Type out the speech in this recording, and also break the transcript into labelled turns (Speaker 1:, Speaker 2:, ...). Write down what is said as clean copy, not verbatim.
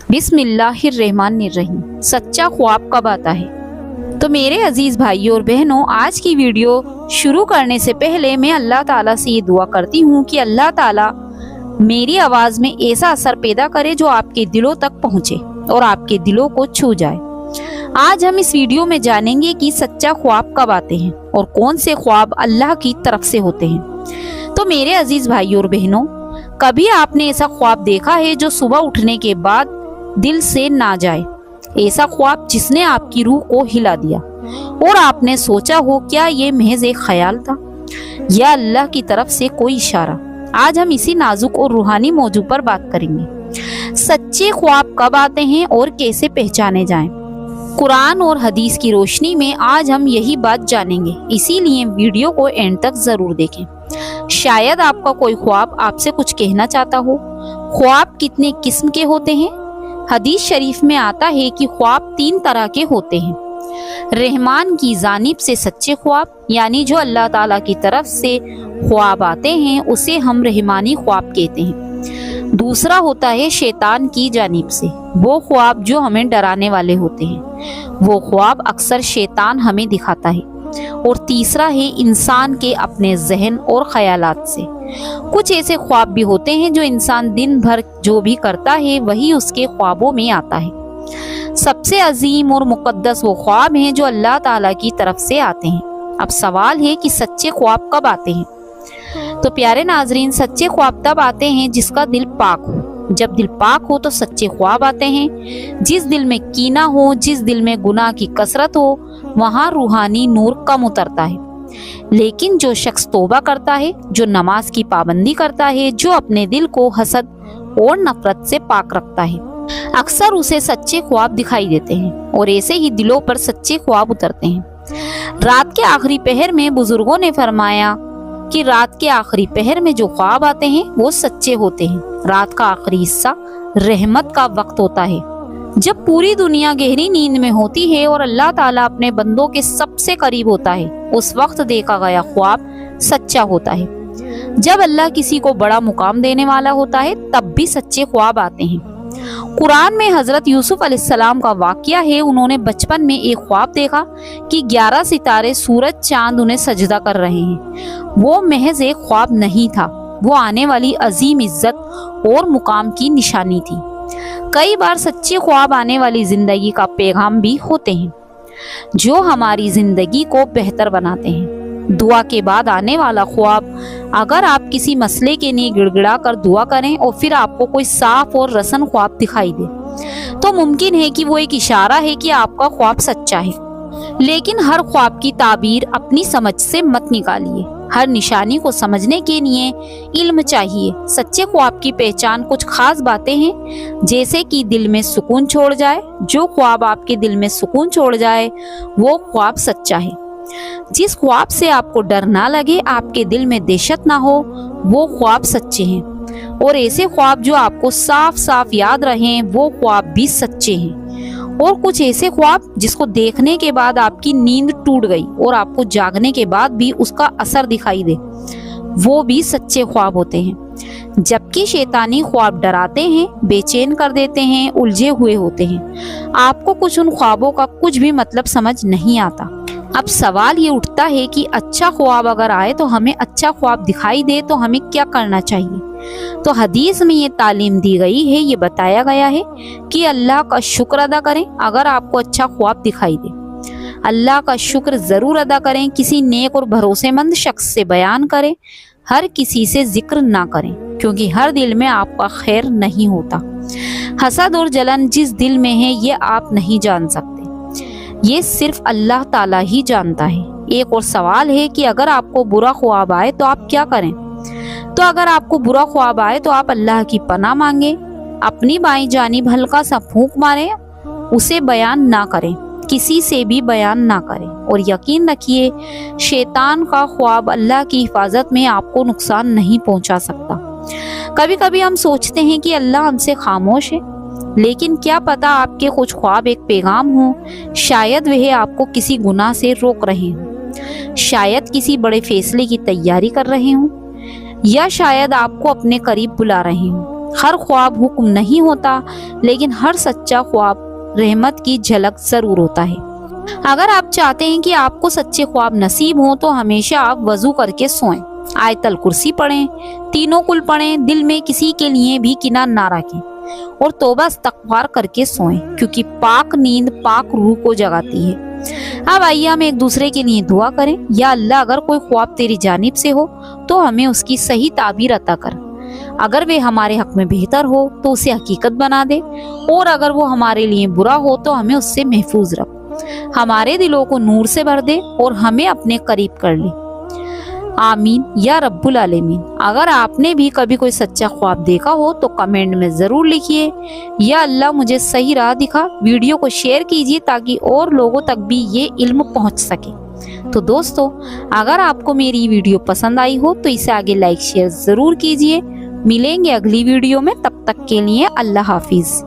Speaker 1: بسم اللہ الرحمن الرحیم۔ سچا خواب کب آتا ہے؟ تو میرے عزیز بھائیوں اور بہنوں، آج کی ویڈیو شروع کرنے سے پہلے میں اللہ تعالیٰ سے یہ دعا کرتی ہوں کہ اللہ تعالیٰ میری آواز میں ایسا اثر پیدا کرے جو آپ کے دلوں تک پہنچے اور آپ کے دلوں کو چھو جائے۔ آج ہم اس ویڈیو میں جانیں گے کہ سچا خواب کب آتے ہیں اور کون سے خواب اللہ کی طرف سے ہوتے ہیں۔ تو میرے عزیز بھائیوں اور بہنوں، کبھی آپ نے ایسا خواب دیکھا ہے جو صبح اٹھنے کے بعد دل سے نہ جائے؟ ایسا خواب جس نے آپ کی روح کو ہلا دیا اور آپ نے سوچا ہو کیا یہ محض ایک خیال تھا یا اللہ کی طرف سے کوئی اشارہ؟ آج ہم اسی نازک اور روحانی موضوع پر بات کریں گے۔ سچے خواب کب آتے ہیں اور کیسے پہچانے جائیں؟ قرآن اور حدیث کی روشنی میں آج ہم یہی بات جانیں گے، اسی لیے ویڈیو کو اینڈ تک ضرور دیکھیں۔ شاید آپ کا کوئی خواب آپ سے کچھ کہنا چاہتا ہو۔ خواب کتنے قسم کے ہوتے ہیں؟ حدیث شریف میں آتا ہے کہ خواب 3 طرح کے ہوتے ہیں۔ رحمان کی جانب سے سچے خواب، یعنی جو اللہ تعالیٰ کی طرف سے خواب آتے ہیں اسے ہم رحمانی خواب کہتے ہیں۔ دوسرا ہوتا ہے شیطان کی جانب سے، وہ خواب جو ہمیں ڈرانے والے ہوتے ہیں، وہ خواب اکثر شیطان ہمیں دکھاتا ہے۔ اور تیسرا ہے انسان کے اپنے ذہن اور خیالات سے۔ کچھ ایسے خواب بھی ہوتے ہیں جو انسان دن بھر جو بھی کرتا ہے وہی اس کے خوابوں میں آتا ہے۔ سب سے عظیم اور مقدس وہ خواب ہیں جو اللہ تعالیٰ کی طرف سے آتے ہیں۔ اب سوال ہے کہ سچے خواب کب آتے ہیں؟ تو پیارے ناظرین، سچے خواب تب آتے ہیں جس کا دل پاک ہو۔ جب دل پاک ہو تو سچے خواب آتے ہیں۔ جس دل میں کینہ ہو، جس دل میں گناہ کی کثرت ہو، وہاں روحانی نور کم اترتا ہے۔ لیکن جو شخص توبہ کرتا ہے، جو نماز کی پابندی کرتا ہے، جو اپنے دل کو حسد اور نفرت سے پاک رکھتا ہے، اکثر اسے سچے خواب دکھائی دیتے ہیں اور ایسے ہی دلوں پر سچے خواب اترتے ہیں۔ رات کے آخری پہر میں بزرگوں نے فرمایا کہ رات کے آخری پہر میں جو خواب آتے ہیں وہ سچے ہوتے ہیں۔ رات کا آخری حصہ رحمت کا وقت ہوتا ہے، جب پوری دنیا گہری نیند میں ہوتی ہے اور اللہ تعالیٰ اپنے بندوں کے سب سے قریب ہوتا ہے۔ اس وقت دیکھا گیا خواب سچا ہوتا ہے۔ جب اللہ کسی کو بڑا مقام دینے والا ہوتا ہے تب بھی سچے خواب آتے ہیں۔ قرآن میں حضرت یوسف علیہ السلام کا واقعہ ہے۔ انہوں نے بچپن میں ایک خواب دیکھا کہ 11 ستارے، سورج، چاند انہیں سجدہ کر رہے ہیں۔ وہ محض ایک خواب نہیں تھا، وہ آنے والی عظیم عزت اور مقام کی نشانی تھی۔ کئی بار سچے خواب آنے والی زندگی کا پیغام بھی ہوتے ہیں جو ہماری زندگی کو بہتر بناتے ہیں۔ دعا کے بعد آنے والا خواب، اگر آپ کسی مسئلے کے لیے گڑ گڑا کر دعا کریں اور پھر آپ کو کوئی صاف اور روشن خواب دکھائی دے تو ممکن ہے کہ وہ ایک اشارہ ہے کہ آپ کا خواب سچا ہے۔ لیکن ہر خواب کی تعبیر اپنی سمجھ سے مت نکالیے۔ ہر نشانی کو سمجھنے کے لیے علم چاہیے۔ سچے خواب کی پہچان کچھ خاص باتیں ہیں، جیسے کہ دل میں سکون چھوڑ جائے۔ جو خواب آپ کے دل میں سکون چھوڑ جائے وہ خواب سچا ہے۔ جس خواب سے آپ کو ڈر نہ لگے، آپ کے دل میں دہشت نہ ہو، وہ خواب سچے ہیں۔ اور ایسے خواب جو آپ کو صاف صاف یاد رہیں، وہ خواب بھی سچے ہیں۔ اور کچھ ایسے خواب جس کو دیکھنے کے بعد آپ کی نیند ٹوٹ گئی اور آپ کو جاگنے کے بعد بھی اس کا اثر دکھائی دے، وہ بھی سچے خواب ہوتے ہیں۔ جبکہ شیطانی خواب ڈراتے ہیں، بے چین کر دیتے ہیں، الجھے ہوئے ہوتے ہیں۔ آپ کو کچھ ان خوابوں کا کچھ بھی مطلب سمجھ نہیں آتا۔ اب سوال یہ اٹھتا ہے کہ اچھا خواب اگر آئے تو ہمیں اچھا خواب دکھائی دے تو ہمیں کیا کرنا چاہیے؟ تو حدیث میں یہ تعلیم دی گئی ہے، یہ بتایا گیا ہے کہ اللہ کا شکر ادا کریں اگر آپ کو اچھا خواب دکھائی دے۔ اللہ کا شکر ضرور ادا کریں، کسی نیک اور بھروسے مند شخص سے بیان کریں، ہر کسی سے ذکر نہ کریں، کیونکہ ہر دل میں آپ کا خیر نہیں ہوتا۔ حسد اور جلن جس دل میں ہے یہ آپ نہیں جان سکتے، یہ صرف اللہ تعالیٰ ہی جانتا ہے۔ ایک اور سوال ہے کہ اگر آپ کو برا خواب آئے تو آپ کیا کریں؟ تو اگر آپ کو برا خواب آئے تو آپ اللہ کی پناہ مانگیں، اپنی بائیں جانب ہلکا سا پھونک ماریں، اسے بیان نہ کریں، کسی سے بھی بیان نہ کریں، اور یقین رکھیے شیطان کا خواب اللہ کی حفاظت میں آپ کو نقصان نہیں پہنچا سکتا۔ کبھی کبھی ہم سوچتے ہیں کہ اللہ ہم سے خاموش ہے، لیکن کیا پتا آپ کے کچھ خواب ایک پیغام ہوں۔ شاید وہ آپ کو کسی گناہ سے روک رہے ہوں، شاید کسی بڑے فیصلے کی تیاری کر رہے ہوں، یا شاید آپ کو اپنے قریب بلا رہے ہوں۔ ہر خواب حکم نہیں ہوتا، لیکن ہر سچا خواب رحمت کی جھلک ضرور ہوتا ہے۔ اگر آپ چاہتے ہیں کہ آپ کو سچے خواب نصیب ہوں تو ہمیشہ آپ وضو کر کے سوئیں، آیت الکرسی پڑھیں، تینوں کل پڑھیں، دل میں کسی کے لیے بھی کینہ نہ رکھیں اور توبہ استغفار کر کے سوئیں، کیونکہ پاک نیند پاک روح کو جگاتی ہے۔ اب آئیے ہم ایک دوسرے کے لیے دعا کریں۔ یا اللہ، اگر کوئی خواب تیری جانب سے ہو تو ہمیں اس کی صحیح تعبیر عطا کر، اگر وہ ہمارے حق میں بہتر ہو تو اسے حقیقت بنا دے، اور اگر وہ ہمارے لیے برا ہو تو ہمیں اس سے محفوظ رکھ، ہمارے دلوں کو نور سے بھر دے اور ہمیں اپنے قریب کر لے، آمین یا رب العالمین۔ اگر آپ نے بھی کبھی کوئی سچا خواب دیکھا ہو تو کمنٹ میں ضرور لکھیے۔ یا اللہ مجھے صحیح راہ دکھا۔ ویڈیو کو شیئر کیجیے تاکہ اور لوگوں تک بھی یہ علم پہنچ سکے۔ تو دوستو، اگر آپ کو میری ویڈیو پسند آئی ہو تو اسے آگے لائک شیئر ضرور کیجیے۔ ملیں گے اگلی ویڈیو میں، تب تک کے لیے اللہ حافظ۔